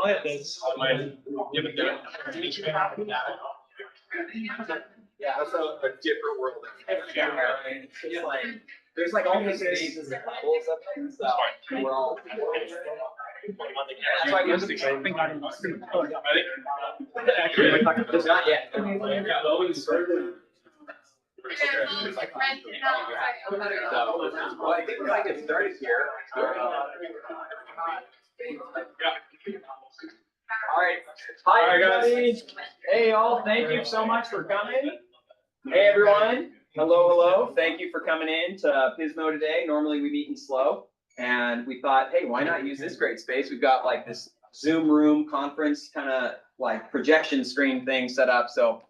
plant this. I might give it that. Yeah, that's a different world. It's like, there's like all these phases and levels of things. So we're all. That's why I guess actually, not yet. I think when I get started here. All right. Hi, everybody. Hey, all. Thank you so much for coming. Hey, everyone. Hello, hello. Thank you for coming in to Pismo today. Normally we meet in SLO, and we thought, hey, why not use this great space? We've got like this Zoom room conference kind of like projection screen thing set up. So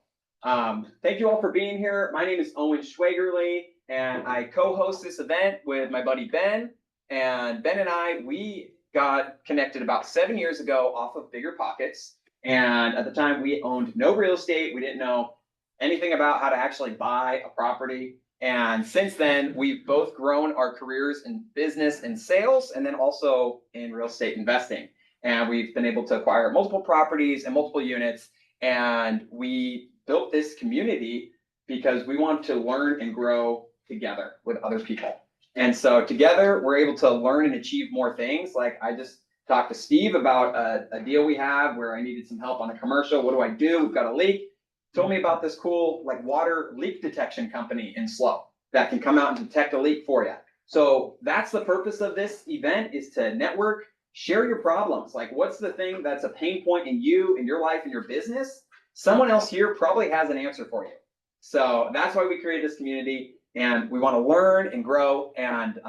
thank you all for being here. My name is Schwaegerle, and I co-host this event with my buddy Ben. And Ben and I, we got connected about 7 years ago off of Bigger Pockets. And at the time we owned no real estate. We didn't know anything about how to actually buy a property. And since then, we've both grown our careers in business and sales, and then also in real estate investing. And we've been able to acquire multiple properties and multiple units. And we built this community because we want to learn and grow together with other people. And so together, we're able to learn and achieve more things. Like I just talked to Steve about a deal we have where I needed some help on a commercial. What do I do? We've got a leak. Told me about this cool like water leak detection company in SLO that can come out and detect a leak for you. So that's the purpose of this event, is to network, share your problems. Like what's the thing that's a pain point in you, in your life, in your business? Someone else here probably has an answer for you. So that's why we created this community, and we want to learn and grow. And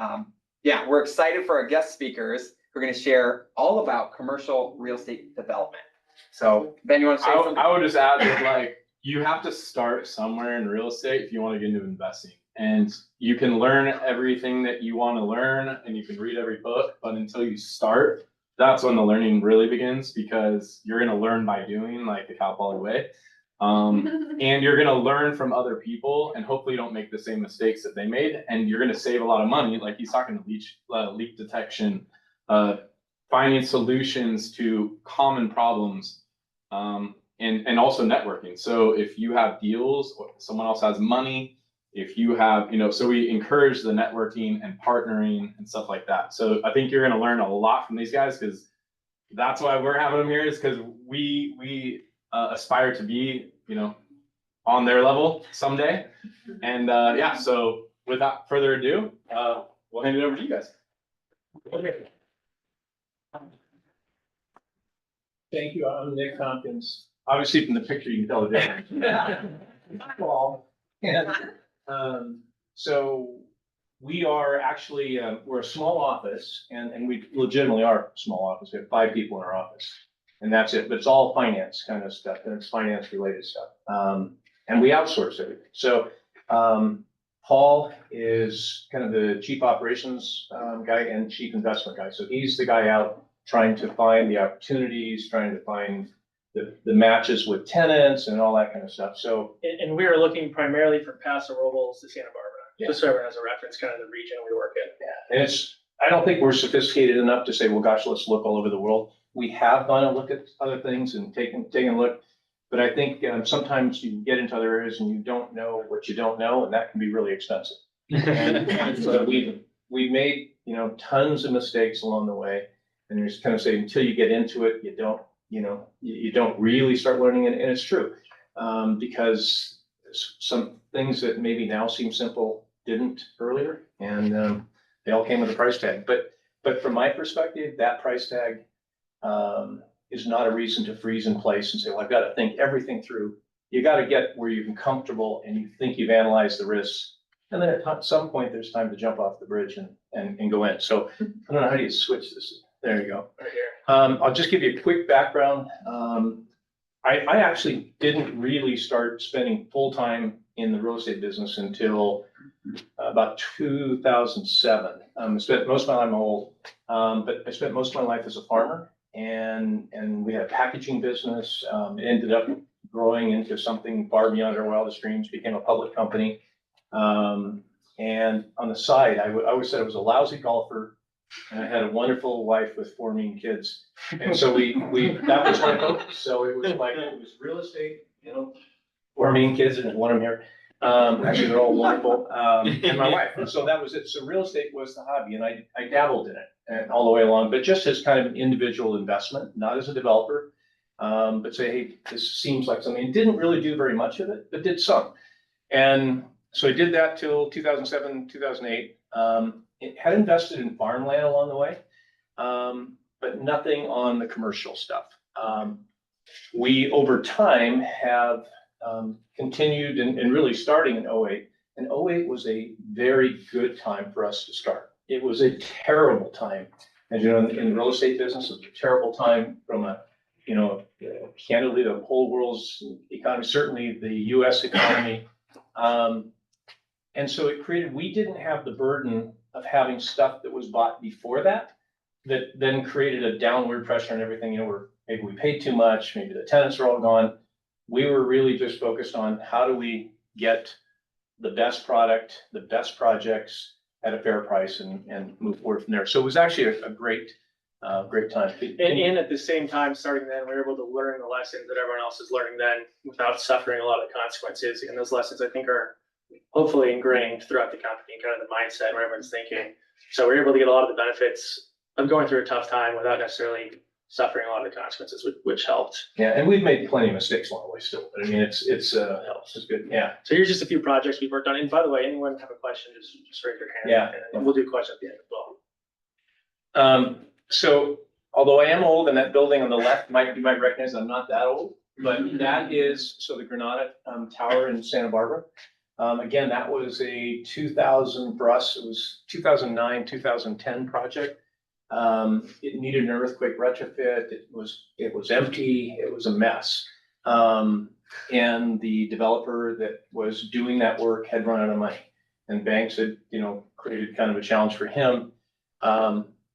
yeah, we're excited for our guest speakers who are going to share all about commercial real estate development. So Ben, you want to say something? I would just add that like, you have to start somewhere in real estate if you want to get into investing. And you can learn everything that you want to learn and you can read every book, but until you start, that's when the learning really begins, because you're going to learn by doing, like the Cal Poly way. And you're going to learn from other people, and hopefully you don't make the same mistakes that they made, and you're going to save a lot of money. Like he's talking to leak detection, finding solutions to common problems. And also networking. So if you have deals, or someone else has money, if you have, so we encourage the networking and partnering and stuff like that. So I think you're going to learn a lot from these guys, because that's why we're having them here, is because we aspire to be, on their level someday. And yeah, so without further ado, we'll hand it over to you guys. Thank you. I'm Nick Tompkins. Obviously, from the picture, you can tell the difference. And so we are actually, we're a small office, and we legitimately are a small office. We have 5 people in our office, and that's it. But it's all finance kind of stuff, and it's finance related stuff. And we outsource everything. So Paul is kind of the chief operations guy and chief investment guy. So he's the guy out trying to find the opportunities, trying to find the matches with tenants and all that kind of stuff. So, and we are looking primarily for Paso Robles to Santa Barbara, just so everyone has a reference, kind of the region we work in. Yeah, and I don't think we're sophisticated enough to say, well, gosh, let's look all over the world. We have gone and looked at other things and taken a look, but I think sometimes you get into other areas and you don't know what you don't know, and that can be really expensive. and so we've made tons of mistakes along the way, and you just kind of say until you get into it, you don't really start learning it. And it's true, because some things that maybe now seem simple didn't earlier, and they all came with a price tag. But from my perspective, that price tag is not a reason to freeze in place and say, well, I've got to think everything through. You got to get where you're comfortable and you think you've analyzed the risks. And then at some point, there's time to jump off the bridge and go in. So I don't know, how do you switch this? There you go. Right here. I'll just give you a quick background. I actually didn't really start spending full time in the real estate business until about 2007. I spent most of my life, I'm old, but I spent most of my life as a farmer, and we had a packaging business. It ended up growing into something far beyond our wildest dreams, became a public company. And on the side, I always said I was a lousy golfer, And I had a wonderful wife with 4 mean kids. And so that was my focus. So it was real estate, 4 mean kids, and one of them here. Actually, they're all wonderful. And my wife. And so that was it. So real estate was the hobby, and I dabbled in it and all the way along, but just as kind of an individual investment, not as a developer. But say, hey, this seems like something. Didn't really do very much of it, but did some. And so I did that till 2007, 2008. It had invested in farmland along the way, but nothing on the commercial stuff. We, over time, have continued and really starting in 08. And 08 was a very good time for us to start. It was a terrible time. As you know, in the real estate business, it was a terrible time from candidly, the whole world's economy, certainly the US economy. And so we didn't have the burden of having stuff that was bought before that then created a downward pressure on everything. Maybe we paid too much, maybe the tenants are all gone. We were really just focused on how do we get the best product, the best projects at a fair price and move forward from there. So it was actually a great time. And at the same time, starting then, we were able to learn the lessons that everyone else is learning then without suffering a lot of the consequences. And those lessons, I think, are hopefully ingrained throughout the company, kind of the mindset where everyone's thinking. So we're able to get a lot of the benefits of going through a tough time without necessarily suffering a lot of the consequences, which helped. Yeah, and we've made plenty of mistakes along the way still, but I mean, it's good. Yeah. So here's just a few projects we've worked on. And by the way, anyone have a question, just raise your hand. Yeah. And we'll do a question at the end as well. So although I am old, and that building on the left, you might recognize I'm not that old, but that is, so the Granada Tower in Santa Barbara. Again, that was a 2000, for us, it was 2009, 2010 project. It needed an earthquake retrofit. It was empty. It was a mess. And the developer that was doing that work had run out of money, and banks had, created kind of a challenge for him.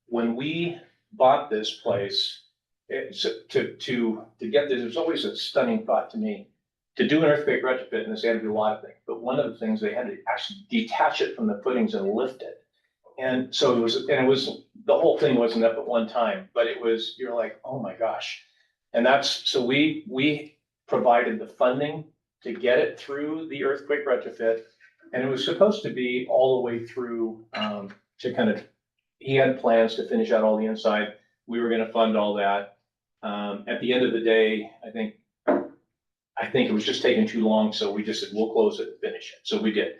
When we bought this place, to get this, it was always a stunning thought to me. To do an earthquake retrofit, and this had to do a lot of things, but one of the things, they had to actually detach it from the footings and lift it. And so the whole thing wasn't up at one time, but you're like, oh my gosh. And so we provided the funding to get it through the earthquake retrofit. And it was supposed to be all the way through, he had plans to finish out all the inside. We were going to fund all that. At the end of the day, I think it was just taking too long. So we just said, we'll close it and finish it. So we did.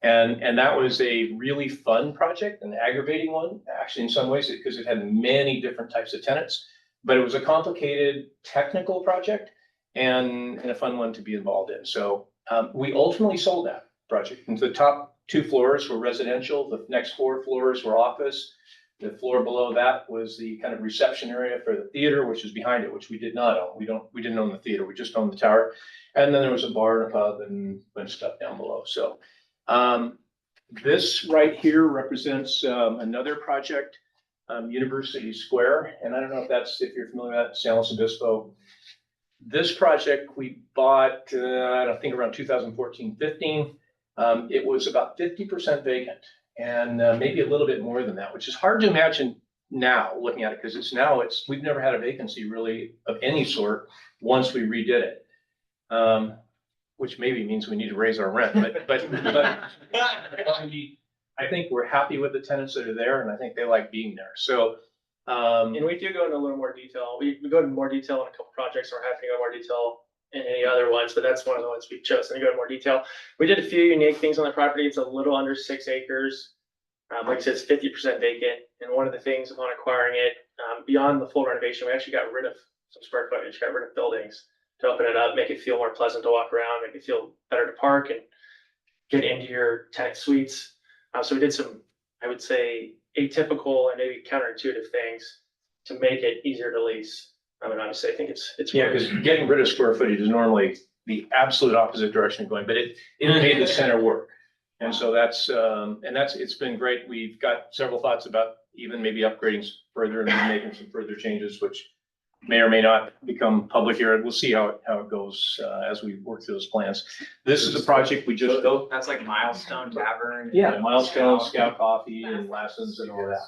And that was a really fun project, an aggravating one, actually, in some ways, because it had many different types of tenants, but it was a complicated technical project and a fun one to be involved in. So we ultimately sold that project. And the top 2 floors were residential. The next 4 floors were office. The floor below that was the kind of reception area for the theater, which was behind it, which we did not own. We didn't own the theater. We just owned the tower. And then there was a bar and a pub and a bunch of stuff down below. So this right here represents another project, University Square. And I don't know if you're familiar with that, San Luis Obispo. This project we bought, I think around 2014, 15. It was about 50% vacant, and maybe a little bit more than that, which is hard to imagine now looking at it, because we've never had a vacancy really of any sort once we redid it. Which maybe means we need to raise our rent, but I think we're happy with the tenants that are there, and I think they like being there. So, and we do go into a little more detail. We go into more detail on a couple projects. We're happy to go more detail in any other ones, but that's one of the ones we've chosen to go into more detail. We did a few unique things on the property. It's a little under 6 acres. Like I said, it's 50% vacant. And one of the things upon acquiring it, beyond the full renovation, we actually got rid of some square footage, got rid of buildings to open it up, make it feel more pleasant to walk around, make it feel better to park and get into your tenant suites. So we did some, I would say, atypical and maybe counterintuitive things to make it easier to lease. I mean, honestly, I think it's yeah, because getting rid of square footage is normally the absolute opposite direction of going, but it made the center work. And so it's been great. We've got several thoughts about even maybe upgrading further and making some further changes, which may or may not become public here. We'll see how it goes as we work through those plans. This is a project we just built. That's like Milestone Tavern. Yeah, Milestone, Scout Coffee, and Lessons and all that.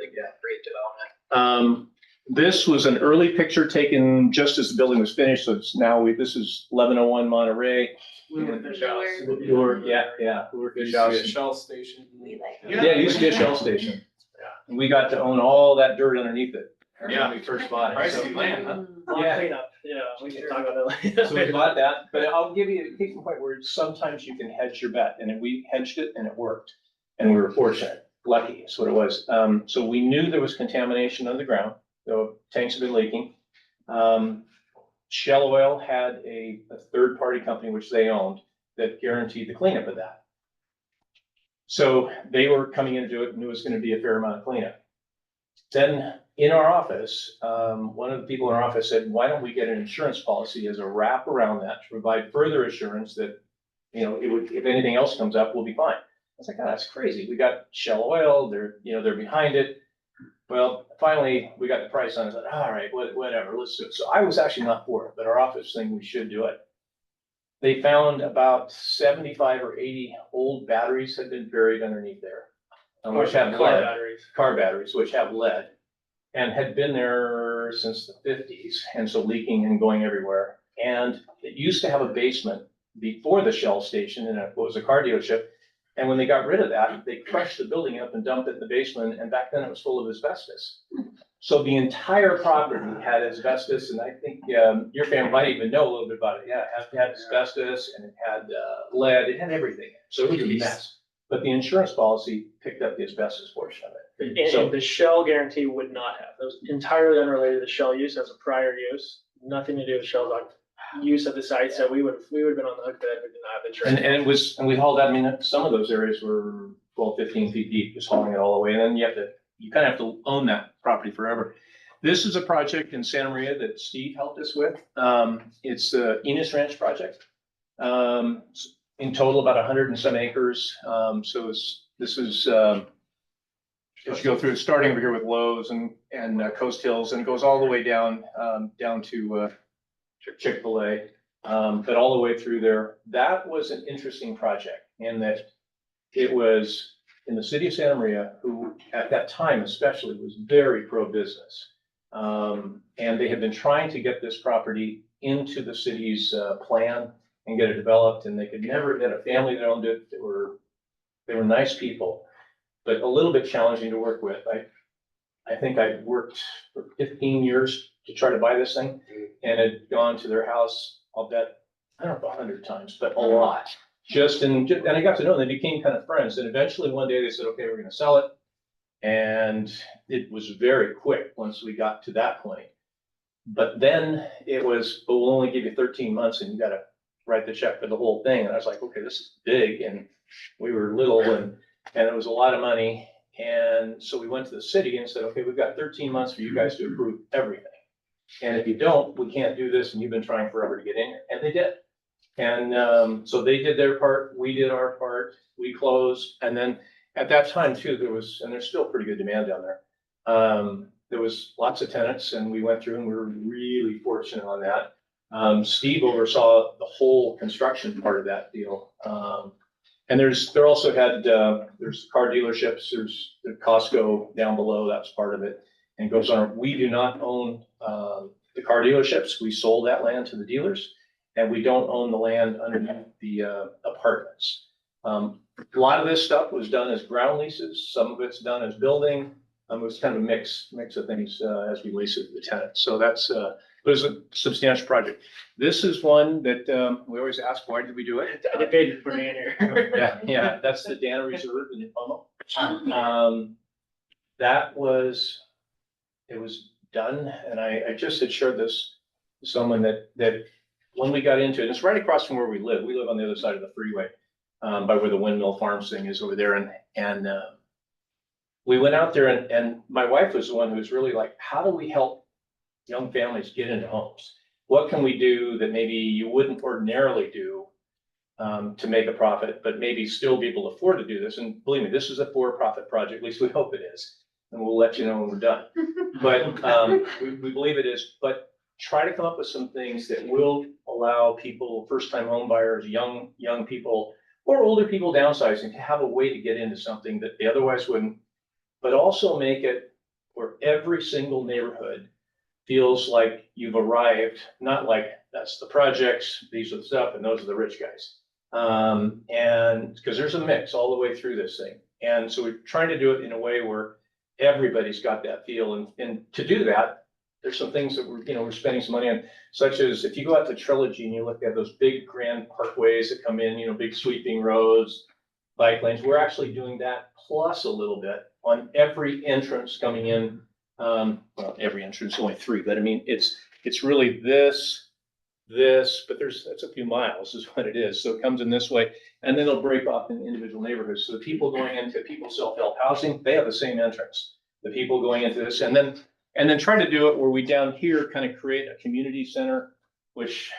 really great development. This was an early picture taken just as the building was finished, so it's now, this is 1101 Monterey. Hoover Fish House. Shell station. Yeah, it used to be a Shell station. Yeah. And we got to own all that dirt underneath it. Yeah. When we first bought it. Pricey So- land, huh? Yeah. Cleanup, yeah, we can talk about that later. So we bought that, but I'll give you a case in point where sometimes you can hedge your bet, and we hedged it and it worked. And we were fortunate, lucky is what it was. So we knew there was contamination underground, the tanks had been leaking. Shell Oil had a third-party company, which they owned, that guaranteed the cleanup of that. So they were coming in to do it, knew it was gonna be a fair amount of cleanup. Then in our office, one of the people in our office said, why don't we get an insurance policy as a wrap around that to provide further assurance that, you know, it would, if anything else comes up, we'll be fine. I was like, oh, that's crazy. We got Shell Oil, they're behind it. Well, finally, we got the price on it. I said, all right, whatever, let's do it. So I was actually not for it, but our office thing, we should do it. They found about 75 or 80 old batteries had been buried underneath there. Which have Car lead, batteries. car batteries, which have lead, and had been there since the 50s, and so leaking and going everywhere. And it used to have a basement before the Shell station, and it was a car dealership. And when they got rid of that, they crushed the building up and dumped it in the basement, and back then it was full of asbestos. So the entire property had asbestos, and I think your family might even know a little bit about it. Yeah, it had asbestos, and it had lead, it had everything. So it was a mess. But the insurance policy picked up the asbestos portion of it. And the Shell guarantee would not have, that was entirely unrelated to Shell use as a prior use, nothing to do with Shell's use of the site, so we would have been on the hook for that, if we did not have insurance. And it was, and we hauled that, I mean, some of those areas were 12, 15 feet deep, just hauling it all the way. And then you kind of have to own that property forever. This is a project in Santa Maria that Steve helped us with. It's the Enos Ranch project. In total, about 100 and some acres. This is, as you go through, starting over here with Lowe's and Coast Hills, and it goes all the way down to Chick-fil-A, but all the way through there. That was an interesting project in that it was in the city of Santa Maria, who at that time especially was very pro-business. And they had been trying to get this property into the city's plan and get it developed, and they could never get a family that owned it. They were nice people, but a little bit challenging to work with. I think I worked for 15 years to try to buy this thing, and had gone to their house, I'll bet, I don't know, 100 times, but a lot. And I got to know them, they became kind of friends, and eventually one day they said, okay, we're gonna sell it. And it was very quick once we got to that point. But then it was, but we'll only give you 13 months and you gotta write the check for the whole thing. And I was like, okay, this is big, and we were little, and it was a lot of money. And so we went to the city and said, okay, we've got 13 months for you guys to approve everything. And if you don't, we can't do this, and you've been trying forever to get in here. And they did. And so they did their part, we did our part, we closed. And then at that time too, there was, and there's still pretty good demand down there. There was lots of tenants, and we went through, and we were really fortunate on that. Steve oversaw the whole construction part of that deal. And there also had, there's car dealerships, there's the Costco down below, that's part of it, and goes on. We do not own the car dealerships. We sold that land to the dealers, and we don't own the land underneath the apartments. A lot of this stuff was done as ground leases. Some of it's done as building. It was kind of a mix of things as we lease it to the tenants. So that's, it was a substantial project. This is one that we always ask, why did we do it? I paid to put me in here. Yeah, that's the Dana Reserve in Pomo. That was, it was done, and I just had shared this with someone that when we got into it, it's right across from where we live. We live on the other side of the freeway, by where the Windmill Farms thing is over there, and we went out there, and my wife was the one who was really like, how do we help young families get into homes? What can we do that maybe you wouldn't ordinarily do to make a profit, but maybe still be able to afford to do this? And believe me, this is a for-profit project, at least we hope it is. And we'll let you know when we're done. But we believe it is, but try to come up with some things that will allow people, first-time home buyers, young people, or older people downsizing, to have a way to get into something that they otherwise wouldn't, but also make it where every single neighborhood feels like you've arrived, not like that's the projects, these are the stuff, and those are the rich guys. And because there's a mix all the way through this thing. And so we're trying to do it in a way where everybody's got that feel. And to do that, there's some things that we're spending some money on, such as if you go out to Trilogy and you look at those big grand parkways that come in, big sweeping roads, bike lanes, we're actually doing that plus a little bit on every entrance coming in. Well, every entrance, only 3, but I mean, it's really this, but that's a few miles is what it is. So it comes in this way, and then it'll break off in individual neighborhoods. So the people going into people's self-help housing, they have the same entrance. The people going into this, and then try to do it where we down here kind of create a community center, which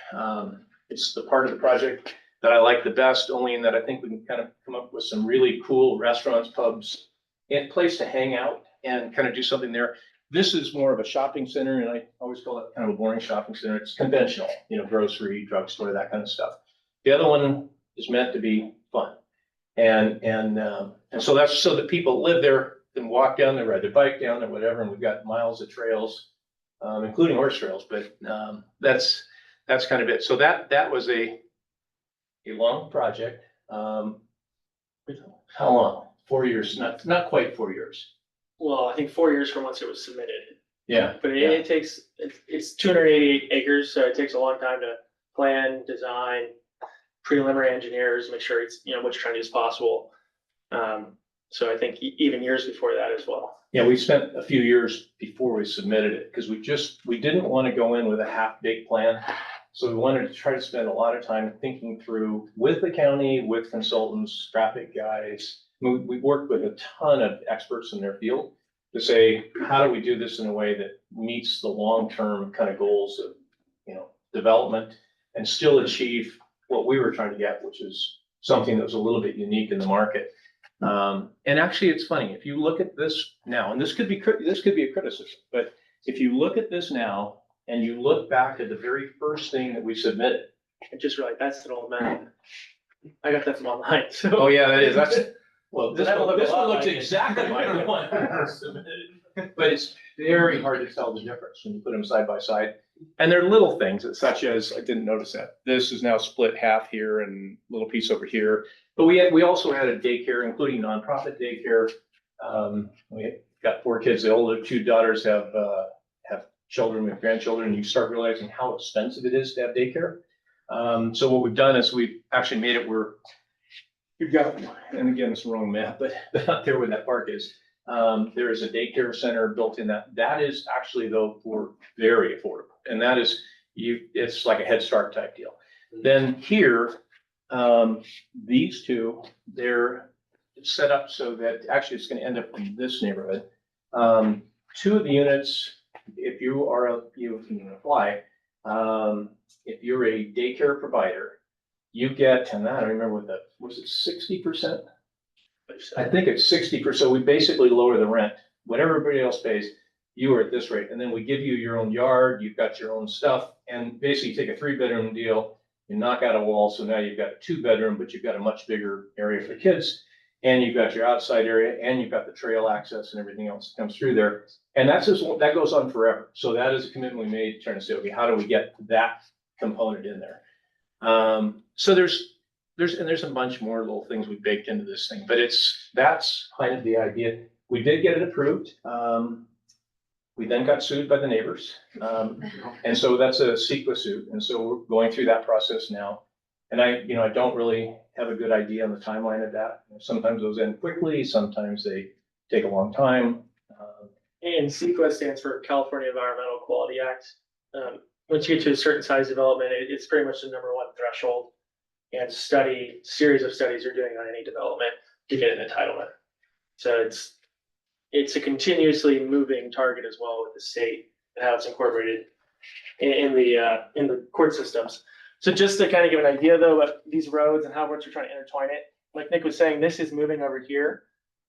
it's the part of the project that I like the best, only in that I think we can kind of come up with some really cool restaurants, pubs, and place to hang out and kind of do something there. This is more of a shopping center, and I always call it kind of a boring shopping center. It's conventional, grocery, drugstore, that kind of stuff. The other one is meant to be fun. And so that's so that people live there and walk down there, ride their bike down there, whatever, and we've got miles of trails, including horse trails, but that's kind of it. So that was a long project. How long? 4 years, not quite 4 years. Well, I think 4 years from once it was submitted. Yeah. But it takes, it's 288 acres, so it takes a long time to plan, design, preliminary engineers, make sure it's, what you're trying to do is possible. So I think even years before that as well. Yeah, we spent a few years before we submitted it because we didn't want to go in with a half-baked plan. So we wanted to try to spend a lot of time thinking through with the county, with consultants, traffic guys. We worked with a ton of experts in their field to say, how do we do this in a way that meets the long-term kind of goals of, development and still achieve what we were trying to get, which is something that was a little bit unique in the market. And actually, it's funny, if you look at this now, and this could be a criticism, but if you look at this now and you look back at the very first thing that we submitted. I just realized that's an old man. I got that from online, so. Oh, yeah, that is. Well, this That one looks looks like it. exactly like the one we submitted. But it's very hard to tell the difference when you put them side by side. And there are little things such as, I didn't notice that, this is now split half here and a little piece over here. But we also had a daycare, including nonprofit daycare. We got 4 kids. The older 2 daughters have children with grandchildren. And you start realizing how expensive it is to have daycare. So what we've done is we've actually made it where you've got, and again, it's the wrong map, but out there where that park is, there is a daycare center built in that. That is actually, though, for very affordable. And that is, it's like a Head Start type deal. Then here, these 2, they're set up so that actually it's going to end up in this neighborhood. 2 of the units, if you can apply, if you're a daycare provider, you get, and I don't remember what was it 60%? I think it's 60%. So we basically lower the rent. What everybody else pays, you are at this rate. And then we give you your own yard, you've got your own stuff, and basically take a 3-bedroom deal, you knock out a wall. So now you've got a 2-bedroom, but you've got a much bigger area for kids. And you've got your outside area, and you've got the trail access and everything else that comes through there. And that goes on forever. So that is a commitment we made, trying to say, okay, how do we get that component in there? So there's a bunch more little things we baked into this thing, but that's kind of the idea. We did get it approved. We then got sued by the neighbors. And so that's a CEQA suit. And so we're going through that process now. And I don't really have a good idea on the timeline of that. Sometimes those end quickly, sometimes they take a long time. And CEQA stands for California Environmental Quality Act. Once you get to a certain size development, it's pretty much the #1 threshold. And series of studies you're doing on any development to get an entitlement. So it's a continuously moving target as well with the state and how it's incorporated in the court systems. So just to kind of give an idea though about these roads and how much we're trying to intertwine it, like Nick was saying, this is moving over here.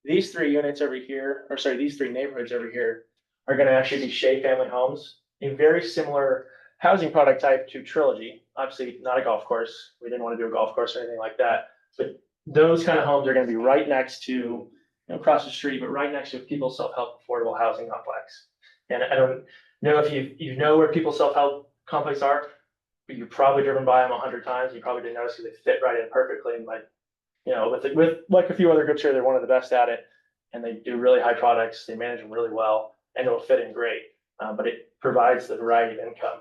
These 3 units over here, or sorry, these 3 neighborhoods over here are going to actually be Shea family homes, a very similar housing product type to Trilogy. Obviously not a golf course. We didn't want to do a golf course or anything like that. But those kind of homes are going to be right next to across the street, but right next to a People's Self-Help Affordable Housing Complex. And I don't know if you know where People's Self-Help Complex are, but you've probably driven by them 100 times. You probably didn't notice because they fit right in perfectly. And like, with like a few other groups here, they're one of the best at it, and they do really high products. They manage them really well, and it'll fit in great. But it provides the variety of income.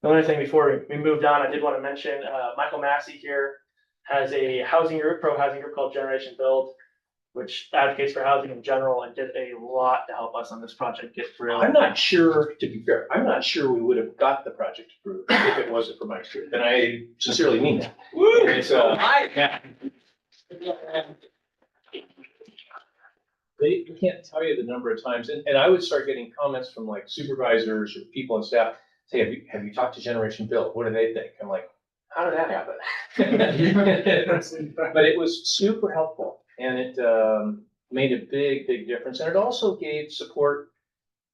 The only thing before we moved on, I did want to mention Michael Massey here has a pro housing group called Generation Build, which advocates for housing in general and did a lot to help us on this project get through. I'm not sure, to be fair, I'm not sure we would have got the project approved if it wasn't for Mike's group, and I sincerely mean that. It's, They can't tell you the number of times, and I would start getting comments from like supervisors or people on staff, say, have you talked to Generation Build? What do they think? I'm like, how did that happen? But it was super helpful, and it made a big difference. And it also gave support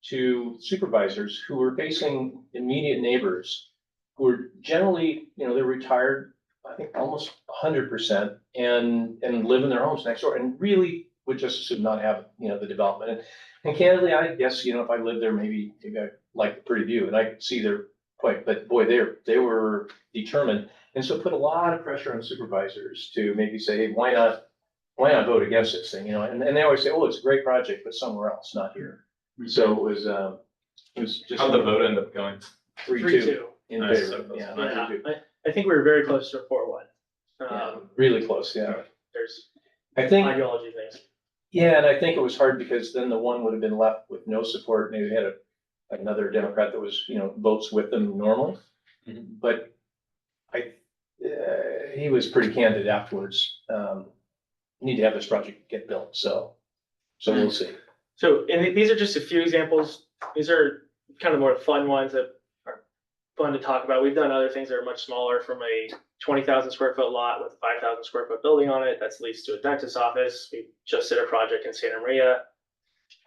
to supervisors who were facing immediate neighbors who were generally, they're retired, I think almost 100%, and live in their homes next door, and really would just as soon not have, the development. And candidly, I guess, if I lived there, maybe I like the pretty view, and I could see their point, but boy, they were determined. And so put a lot of pressure on supervisors to maybe say, hey, why not vote against this thing, and they always say, oh, it's a great project, but somewhere else, not here. So it was just. How'd the vote end up going? 3-2 in Nice. favor, yeah. Yeah, 3-2. I think we were very close to a 4-1. Yeah, really close, yeah. There's I think, ideology things. yeah, and I think it was hard because then the one would have been left with no support. Maybe they had another Democrat that was, votes with them normally. Mhm. But he was pretty candid afterwards. Need to have this project get built, so we'll see. So, and these are just a few examples. These are kind of more fun ones that are fun to talk about. We've done other things that are much smaller, from a 20,000 square foot lot with a 5,000 square foot building on it that's leased to a dentist's office. We just did a project in Santa Maria,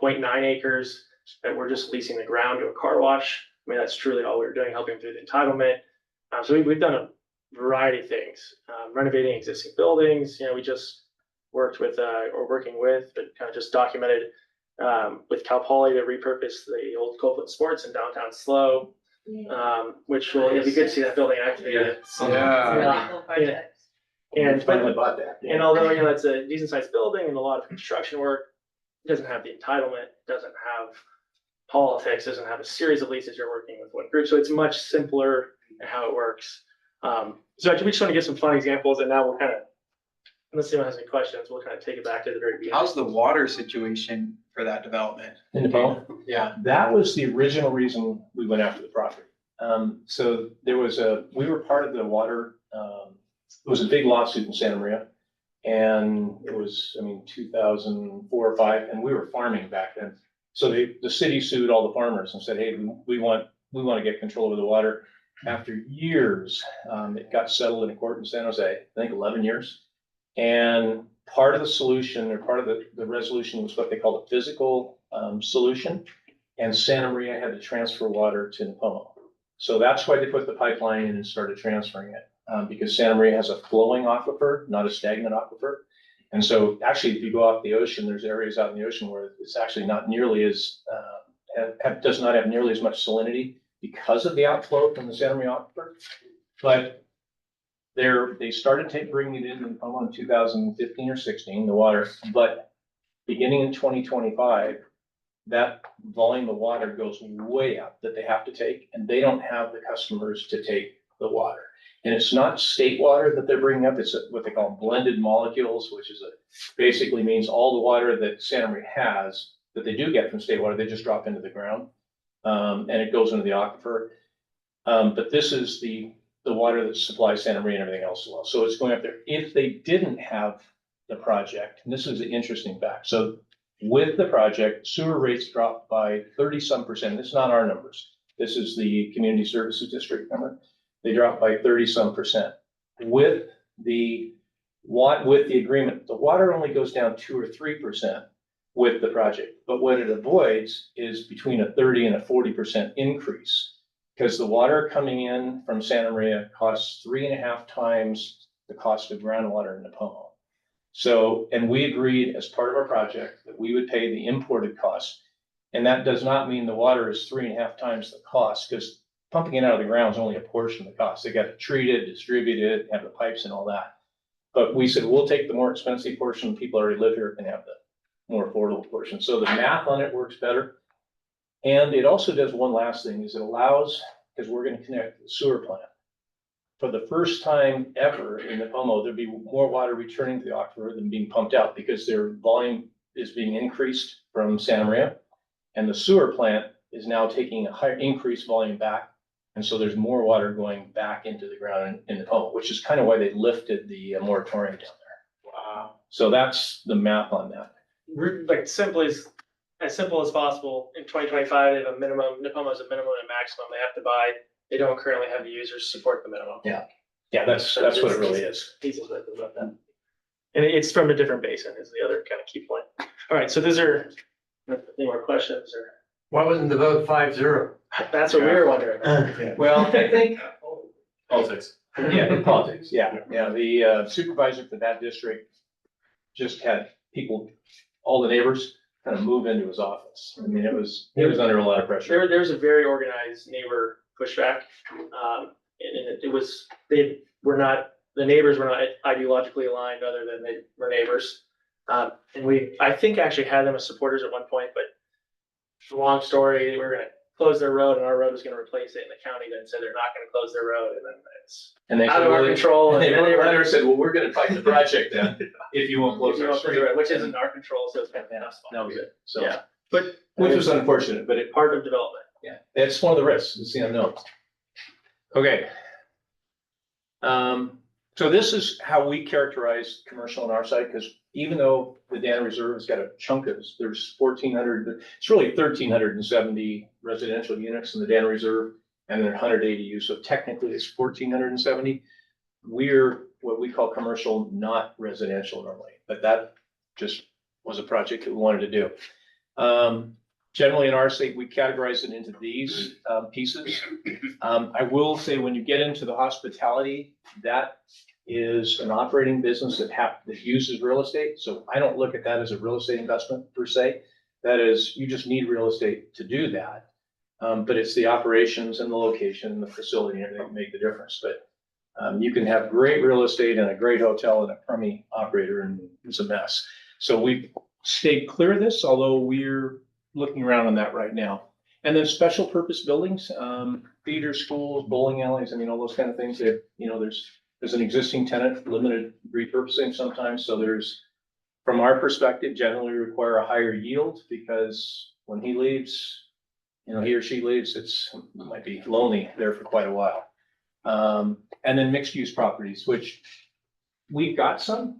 0.9 acres, that we're just leasing the ground to a car wash. I mean, that's truly all we're doing, helping through the entitlement. So we've done a variety of things, renovating existing buildings. We just worked with, or working with, but kind of just documented with Cal Poly to repurpose the old Copeland Sports in downtown SLO, which will, it'll be good to see that building activated. Yeah. And Finally bought that. and although, it's a decent sized building and a lot of construction work, it doesn't have the entitlement, doesn't have politics, doesn't have a series of leases you're working with one group. So it's much simpler in how it works. So we just want to give some fun examples, and now we'll kind of, unless anyone has any questions, we'll kind of take it back to the very beginning. How's the water situation for that development? In the bone? Yeah. That was the original reason we went after the property. So we were part of the water, it was a big lawsuit in Santa Maria. And it was, 2004 or 5, and we were farming back then. So the city sued all the farmers and said, hey, we want to get control over the water. After years, it got settled in a court in San Jose, I think 11 years. And part of the solution, or part of the resolution, was what they called a physical solution. And Santa Maria had to transfer water to Nipomo. So that's why they put the pipeline in and started transferring it, because Santa Maria has a flowing aquifer, not a stagnant aquifer. And so actually, if you go off the ocean, there's areas out in the ocean where it's actually not nearly as, does not have nearly as much salinity because of the outflow from the Santa Maria aquifer. But they started bringing it in Nipomo in 2015 or 16, the water, but beginning in 2025, that volume of water goes way up that they have to take, and they don't have the customers to take the water. And it's not state water that they're bringing up, it's what they call blended molecules, which is basically means all the water that Santa Maria has that they do get from state water, they just drop into the ground, and it goes into the aquifer. But this is the water that supplies Santa Maria and everything else as well. So it's going up there. If they didn't have the project, and this is the interesting fact. So with the project, sewer rates dropped by 30-some%. This is not our numbers. This is the Community Services District number. They dropped by 30-some%. With the agreement, the water only goes down 2 or 3% with the project. But what it avoids is between a 30 and a 40% increase, because the water coming in from Santa Maria costs 3.5 times the cost of groundwater in Nipomo. So, and we agreed as part of our project that we would pay the imported cost. And that does not mean the water is 3.5 times the cost, because pumping it out of the ground is only a portion of the cost. They got to treat it, distribute it, have the pipes and all that. But we said, we'll take the more expensive portion. People already live here and have the more affordable portion. So the math on it works better. And it also does one last thing, is it allows, because we're going to connect the sewer plant. For the first time ever in the Pomo, there'd be more water returning to the aquifer than being pumped out, because their volume is being increased from Santa Maria. And the sewer plant is now taking a higher increased volume back. And so there's more water going back into the ground in the Pomo, which is kind of why they lifted the moratorium down there. Wow. So that's the math on that. Like as simple as possible, in 2025, they have a minimum, Nipomo has a minimum and maximum they have to buy. They don't currently have the users support the minimum. Yeah, that's what it really is. Easy to think about that. And it's from a different basin is the other kind of key point. All right, so those are, any more questions or? Why wasn't the vote 5-0? That's what we were wondering. Well, I think, Politics. yeah, politics, yeah. The supervisor for that district just had people, all the neighbors, kind of move into his office. I mean, it was under a lot of pressure. There was a very organized neighbor pushback. And it was, the neighbors were not ideologically aligned other than they were neighbors. And I think actually had them as supporters at one point, but it's a long story. We were gonna close their road and our road was gonna replace it, and the county then said they're not gonna close their road, and then it's And they out said, of our well, control. and they then wrote a were- letter, said, well, we're gonna fight the project then, if you won't close our street. Which isn't our control, so it's kind of Yeah, tough. that was it. So, Yeah, but which was unfortunate, but it, part of development. yeah, it's one of the risks, it's the unknown. Okay. So this is how we characterize commercial on our side, because even though the Dana Reserve has got a chunk of, there's 1,400, it's really 1,370 residential units in the Dana Reserve, and then 180 use, so technically it's 1,470. We're what we call commercial, not residential normally, but that just was a project that we wanted to do. Generally in our state, we categorize it into these pieces. I will say, when you get into the hospitality, that is an operating business that uses real estate. So I don't look at that as a real estate investment per se. That is, you just need real estate to do that. But it's the operations and the location and the facility and everything that make the difference. But you can have great real estate and a great hotel and a crummy operator, and it's a mess. So we've stayed clear of this, although we're looking around on that right now. And then special purpose buildings, theater, schools, bowling alleys, I mean, all those kind of things that, there's an existing tenant, limited repurposing sometimes. So there's, from our perspective, generally require a higher yield, because when he leaves, he or she leaves, it might be lonely there for quite a while. And then mixed use properties, which we've got some.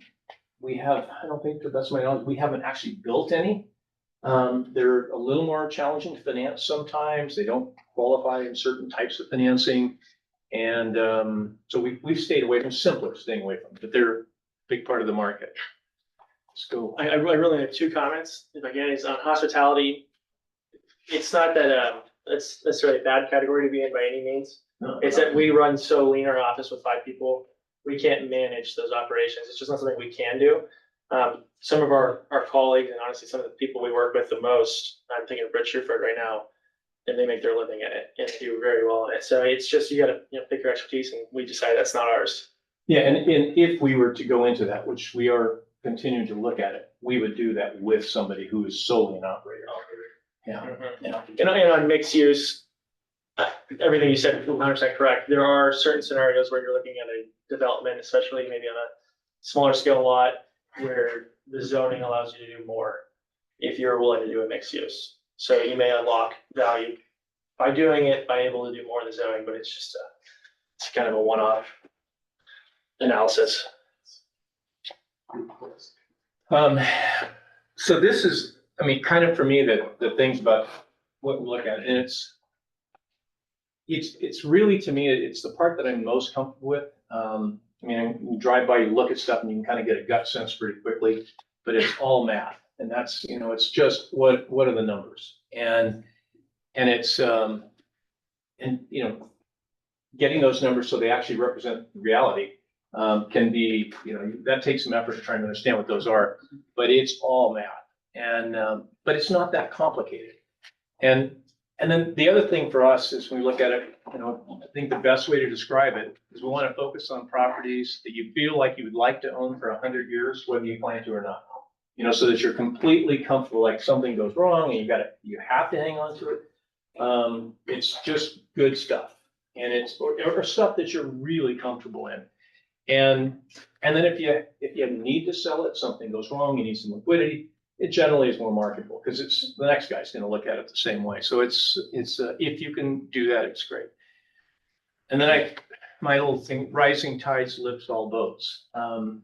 We have, I don't think, to the best of my knowledge, we haven't actually built any. They're a little more challenging to finance sometimes. They don't qualify in certain types of financing. And so we've stayed away from, staying away from, but they're a big part of the market. Let's go. I really have two comments. If I can, is on hospitality. It's not that it's necessarily a bad category to be in by any means. No, It's that we run so lean our office with 5 people. We can't manage those operations. It's just not something we can do. Some of our colleagues, and honestly, some of the people we work with the most, I'm thinking of Rich Shrewford right now, and they make their living in it and do very well in it. So it's just, you gotta, pick your expertise, and we decide that's not ours. Yeah, and if we were to go into that, which we are continuing to look at it, we would do that with somebody who is solely an operator. Yeah, yeah. And on mixed use, everything you said is 100% correct. There are certain scenarios where you're looking at a development, especially maybe on a smaller scale lot, where the zoning allows you to do more if you're willing to do a mixed use. So you may unlock value by doing it, by able to do more in the zoning, but it's just it's kind of a one-off analysis. So this is, kind of for me, the things about what we look at, and it's really, to me, it's the part that I'm most comfortable with. You drive by, you look at stuff, and you can kind of get a gut sense pretty quickly, but it's all math. And that's, it's just what are the numbers? And it's, getting those numbers so they actually represent reality. can be, that takes some effort to try and understand what those are, but it's all math. And, but it's not that complicated. And then the other thing for us is when we look at it, I think the best way to describe it is we want to focus on properties that you feel like you would like to own for 100 years, whether you plan to or not. So that you're completely comfortable, like something goes wrong and you have to hang on to it. It's just good stuff. And it's, or stuff that you're really comfortable in. And then if you need to sell it, something goes wrong, you need some liquidity, it generally is more marketable because it's the next guy's going to look at it the same way. So it's if you can do that, it's great. And then my little thing, rising tides lifts all boats. And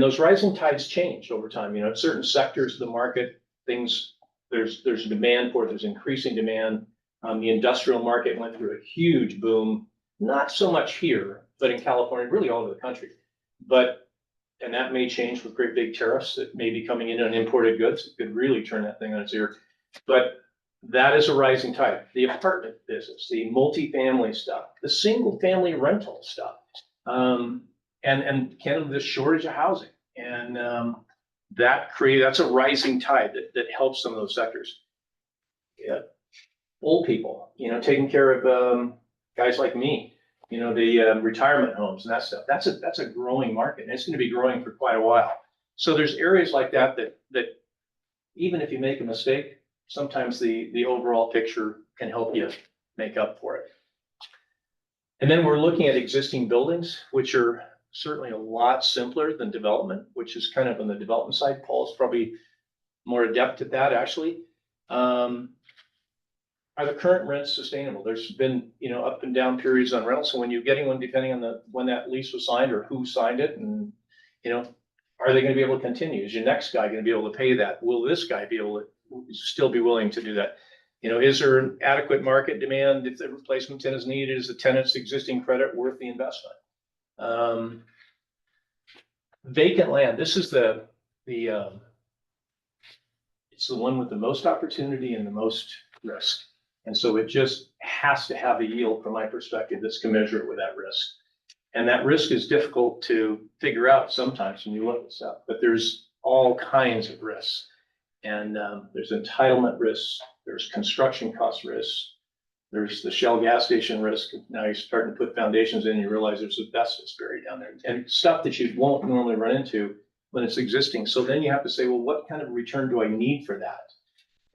those rising tides change over time. Certain sectors of the market, there's a demand for it, there's increasing demand. The industrial market went through a huge boom, not so much here, but in California, really all over the country. And that may change with great big tariffs that may be coming in on imported goods. It could really turn that thing on its ear. But that is a rising tide. The apartment business, the multifamily stuff, the single family rental stuff, and kind of the shortage of housing. And that's a rising tide that helps some of those sectors. Yeah. Old people, taking care of guys like me. The retirement homes and that stuff, that's a growing market, and it's going to be growing for quite a while. So there's areas like that even if you make a mistake, sometimes the overall picture can help you make up for it. And then we're looking at existing buildings, which are certainly a lot simpler than development, which is kind of on the development side. Paul's probably more adept at that, actually. Are the current rents sustainable? There's been, up and down periods on rentals. So when you're getting one, depending on when that lease was signed or who signed it, and, are they going to be able to continue? Is your next guy going to be able to pay that? Will this guy be able to still be willing to do that? Is there an adequate market demand if the replacement tenant is needed? Is the tenant's existing credit worth the investment? Vacant land. This is it's the one with the most opportunity and the most risk. And so it just has to have a yield, from my perspective, that's commensurate with that risk. And that risk is difficult to figure out sometimes when you look this up, but there's all kinds of risks. And there's entitlement risks, there's construction cost risks, there's the Shell gas station risk. Now you're starting to put foundations in, and you realize there's asbestos buried down there, and stuff that you won't normally run into when it's existing. So then you have to say, well, what kind of return do I need for that?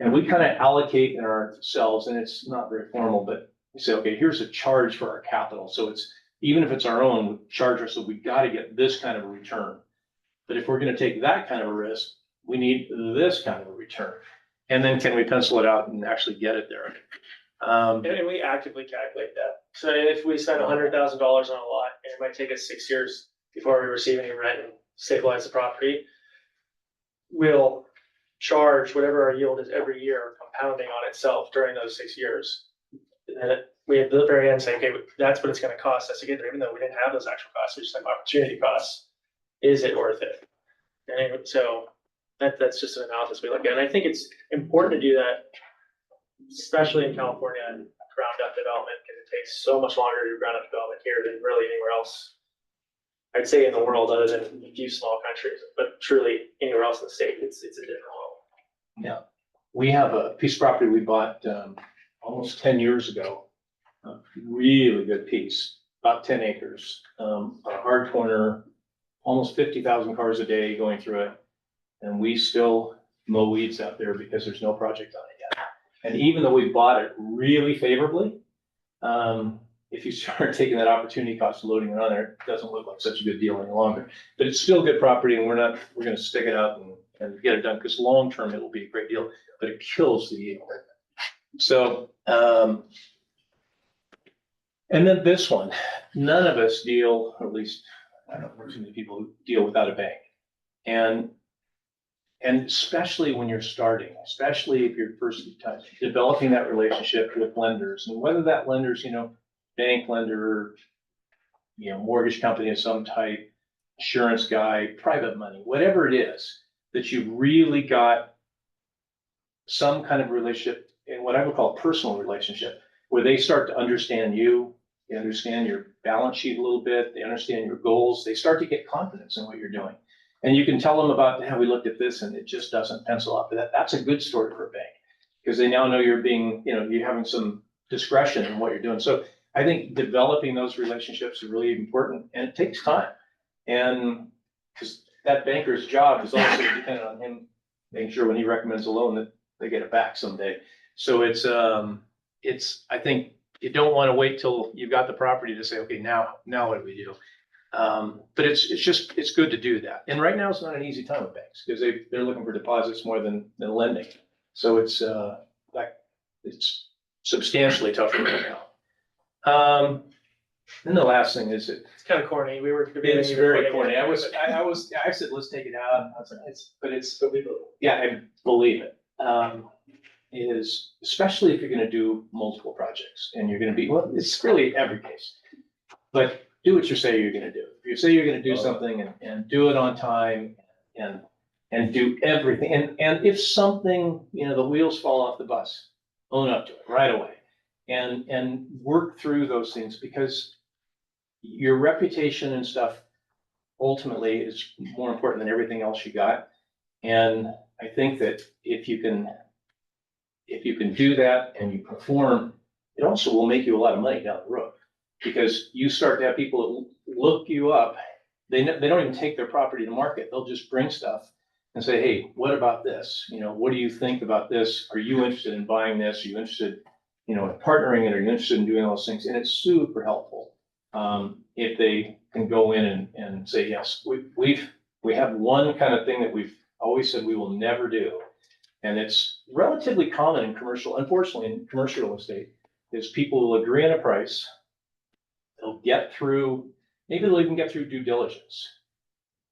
And we kind of allocate in ourselves, and it's not very formal, but we say, okay, here's a charge for our capital. So it's, even if it's our own, we charge ourselves, we got to get this kind of a return. But if we're going to take that kind of a risk, we need this kind of a return. And then can we pencil it out and actually get it there? And we actively calculate that. So if we spend $100,000 on a lot, and it might take us 6 years before we receive any rent and stabilize the property, we'll charge whatever our yield is every year, compounding on itself during those 6 years. And we at the very end say, okay, that's what it's going to cost us to get there, even though we didn't have those actual costs, we just have opportunity costs. Is it worth it? And so that's just an analysis we look at. And I think it's important to do that, especially in California and ground up development, because it takes so much longer to do ground up development here than really anywhere else. I'd say in the world, other than a few small countries, but truly anywhere else in the state, it's a different world. Yeah, we have a piece of property we bought almost 10 years ago. A really good piece, about 10 acres, on a hard corner, almost 50,000 cars a day going through it. And we still mow weeds out there because there's no project on it yet. And even though we bought it really favorably, if you start taking that opportunity cost of loading it on there, it doesn't look like such a good deal any longer. But it's still good property, and we're going to stick it out and get it done, because long term it will be a great deal, but it kills the yield. So, and then this one, none of us deal, or at least I don't know too many people who deal without a bank. And especially when you're starting, especially if you're first time developing that relationship with lenders, and whether that lender's, bank lender, mortgage company of some type, insurance guy, private money, whatever it is, that you've really got some kind of relationship, in what I would call a personal relationship, where they start to understand you, they understand your balance sheet a little bit, they understand your goals, they start to get confidence in what you're doing. And you can tell them about, how we looked at this and it just doesn't pencil out. But that's a good story for a bank because they now know you're being, you're having some discretion in what you're doing. So I think developing those relationships is really important and it takes time. And because that banker's job is also dependent on him making sure when he recommends a loan that they get it back someday. So I think you don't want to wait till you've got the property to say, okay, now what do we do? But it's good to do that. And right now it's not an easy time with banks because they're looking for deposits more than lending. So it's substantially tougher right now. And the last thing is It's kind of corny. We were debating. it's very corny. I said, let's take it out. I was like, I believe it. Is especially if you're going to do multiple projects and you're going to be, well, it's really every case, but do what you say you're going to do. If you say you're going to do something and do it on time and do everything. And if something, the wheels fall off the bus, own up to it right away and work through those things because your reputation and stuff ultimately is more important than everything else you got. And I think that if you can do that and you perform, it also will make you a lot of money down the road because you start to have people that look you up. They don't even take their property to market. They'll just bring stuff and say, hey, what about this? What do you think about this? Are you interested in buying this? Are you interested, in partnering it? Are you interested in doing all those things? And it's super helpful if they can go in and say, yes, we have one kind of thing that we've always said we will never do. And it's relatively common in commercial, unfortunately, in commercial real estate, is people will agree on a price. They'll get through, maybe they'll even get through due diligence.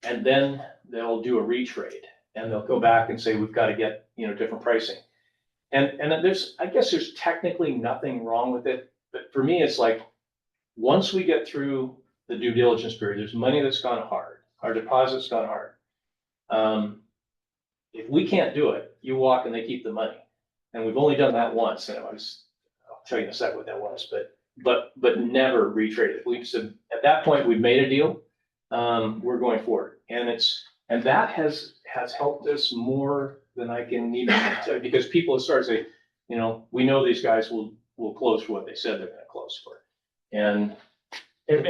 And then they'll do a retrade and they'll go back and say, we've got to get, different pricing. And I guess there's technically nothing wrong with it. But for me, it's like, once we get through the due diligence period, there's money that's gone hard. Our deposit's gone hard. If we can't do it, you walk and they keep the money. And we've only done that once. And I'll tell you in a second what that was, but never retraded. We said at that point we've made a deal. We're going forward. And that has helped us more than I can even tell you because people have started to say, we know these guys will close for what they said they're going to close for. And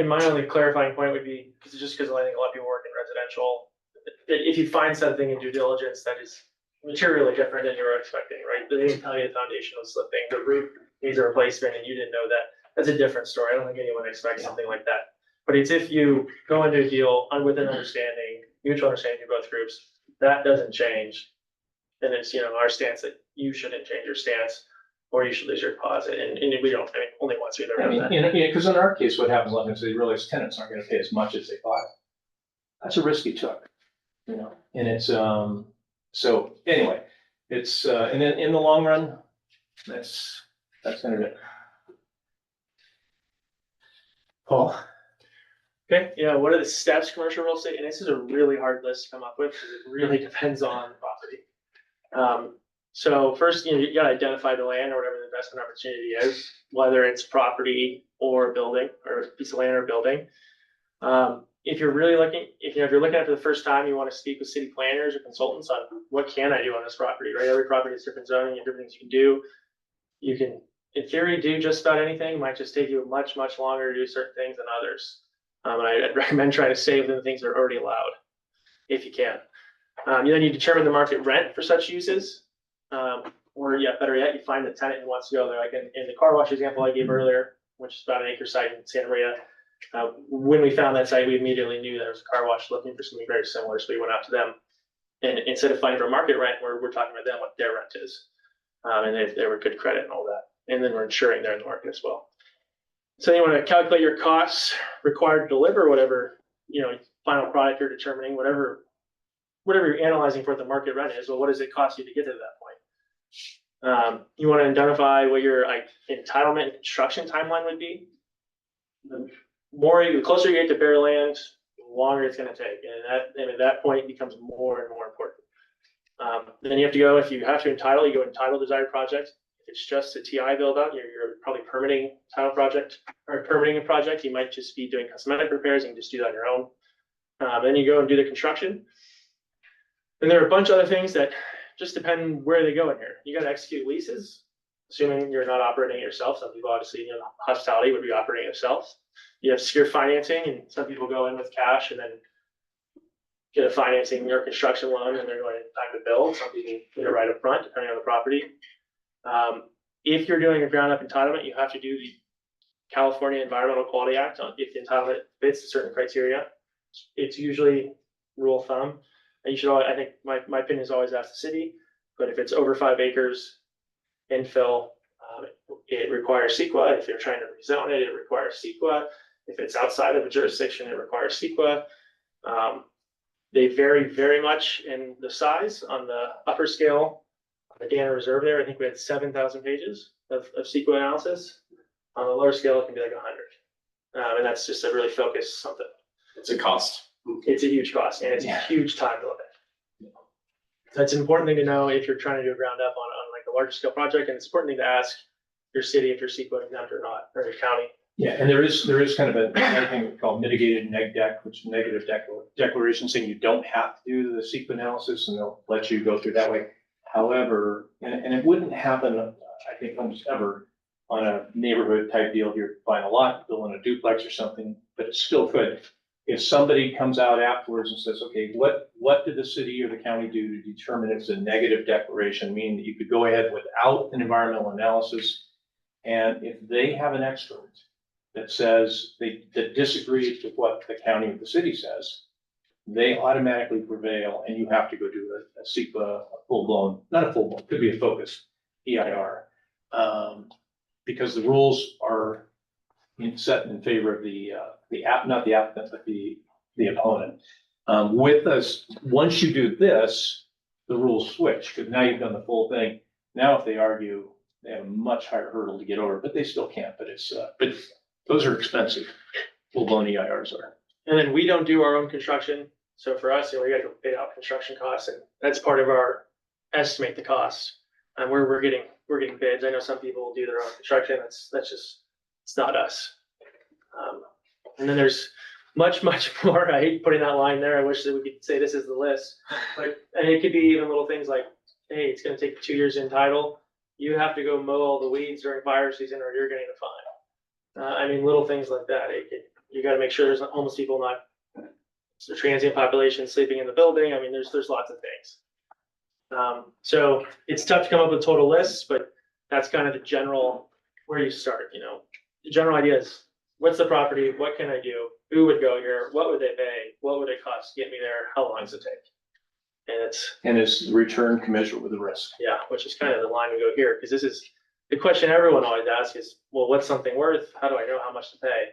my only clarifying point would be because I think a lot of people work in residential. If you find something in due diligence that is materially different than you were expecting, right? They didn't tell you the foundation was slipping, the roof needs a replacement, and you didn't know that. That's a different story. I don't think anyone expects something like that. But it's if you go into a deal with an understanding, mutual understanding of both groups, that doesn't change. Then it's our stance that you shouldn't change your stance, or you should lose your deposit. And we don't. Only once we've ever done that. Because in our case, what happens a lot is they realize tenants aren't going to pay as much as they thought. That's a risk you took. And it's, so anyway, it's, and then in the long run, that's kind of it. Paul? Okay, what are the steps commercial real estate? And this is a really hard list to come up with because it really depends on the property. So first, you gotta identify the land or whatever the investment opportunity is, whether it's property or building or a piece of land or building. If you're really looking, if you're looking at it for the first time, you want to speak with city planners or consultants on what can I do on this property, right? Every property has different zoning and different things you can do. You can, in theory, do just about anything. It might just take you much, much longer to do certain things than others. And I'd recommend trying to stay within the things that are already allowed, if you can. You then you determine the market rent for such uses. Or better yet, you find the tenant who wants to go there. Like in the car wash example I gave earlier, which is about an acre site in Santa Maria. When we found that site, we immediately knew there was a car wash looking for something very similar. So we went out to them, and instead of finding for market rent, we're talking about them what their rent is, and they were good credit and all that. And then we're ensuring they're in the market as well. So you want to calculate your costs required to deliver whatever final product you're determining, whatever you're analyzing for what the market rent is. Well, what does it cost you to get to that point? You want to identify what your entitlement and construction timeline would be. The closer you get to bare land, the longer it's going to take, and at that point it becomes more and more important. Then you have to go, if you have to entitle, you go entitle desired project. If it's just a TI build out, you're probably permitting tile project or permitting a project. You might just be doing cosmetic repairs. You can just do that on your own. Then you go and do the construction. And there are a bunch of other things that just depend where they go in here. You got to execute leases, assuming you're not operating it yourself. Some people obviously, hospitality would be operating it themselves. You have secure financing, and some people go in with cash and then get a financing or construction loan, and they're going to time to build. Some people get it right up front, depending on the property. If you're doing a ground up entitlement, you have to do the California Environmental Quality Act if the entitlement fits a certain criteria. It's usually rule of thumb. And you should always, I think my opinion is always ask the city, but if it's over 5 acres infill, it requires CEQA. If you're trying to rezone it, it requires CEQA. If it's outside of a jurisdiction, it requires CEQA. They vary very much in the size. On the upper scale, the Dana Reserve there, I think we had 7,000 pages of CEQA analysis. On the lower scale, it can be like 100. And that's just a really focused something. It's a cost. It's a huge cost, and it's a huge time limit. That's an important thing to know if you're trying to do a ground up on like a larger scale project, and it's an important thing to ask your city if you're CEQA exempt or not, or your county. Yeah, and there is kind of another thing called mitigated neg deck, which is negative declaration, saying you don't have to do the CEQA analysis, and they'll let you go through that way. However, and it wouldn't happen, I think, almost ever on a neighborhood type deal. You're buying a lot, building a duplex or something, but it still could. If somebody comes out afterwards and says, okay, what did the city or the county do to determine it's a negative declaration, meaning that you could go ahead without an environmental analysis? And if they have an expert that says that disagrees with what the county or the city says, they automatically prevail, and you have to go do a CEQA, a full-blown, not a full-blown, could be a focused EIR, because the rules are set in favor of not the applicant, but the opponent. With us, once you do this, the rules switch, because now you've done the full thing. Now, if they argue, they have a much higher hurdle to get over, but they still can't. But but those are expensive. Full-blown EIRs are. And then we don't do our own construction. So for us, we got to bid out construction costs, and that's part of our estimate the cost. And we're getting bids. I know some people will do their own construction. That's just, it's not us. And then there's much more. I hate putting that line there. I wish that we could say this is the list, and it could be even little things like, hey, it's going to take 2 years in title. You have to go mow all the weeds during fire season, or you're getting a fine. I mean, little things like that. You got to make sure there's not homeless people, not the transient population sleeping in the building. I mean, there's lots of things. So it's tough to come up with total lists, but that's kind of the general where you start. The general idea is, what's the property? What can I do? Who would go here? What would they pay? What would it cost to get me there? How long does it take? And is the return commensurate with the risk? Yeah, which is kind of the line we go here, because this is the question everyone always asks is, well, what's something worth? How do I know how much to pay?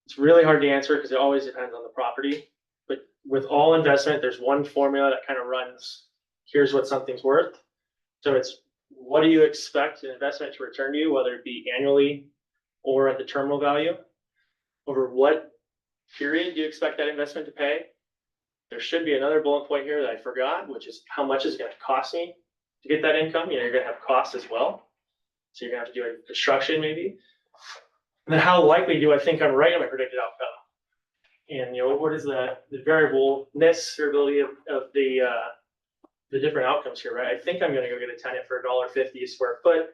It's really hard to answer because it always depends on the property. But with all investment, there's one formula that kind of runs, here's what something's worth. So it's, what do you expect an investment to return you, whether it be annually or at the terminal value? Over what period do you expect that investment to pay? There should be another bullet point here that I forgot, which is how much is it going to cost me to get that income? You're going to have costs as well. So you're going to have to do a construction maybe. And then how likely do I think I'm right on my predicted outcome? And what is the variableness or ability of the different outcomes here, right? I think I'm going to go get a tenant for $1.50 a square foot.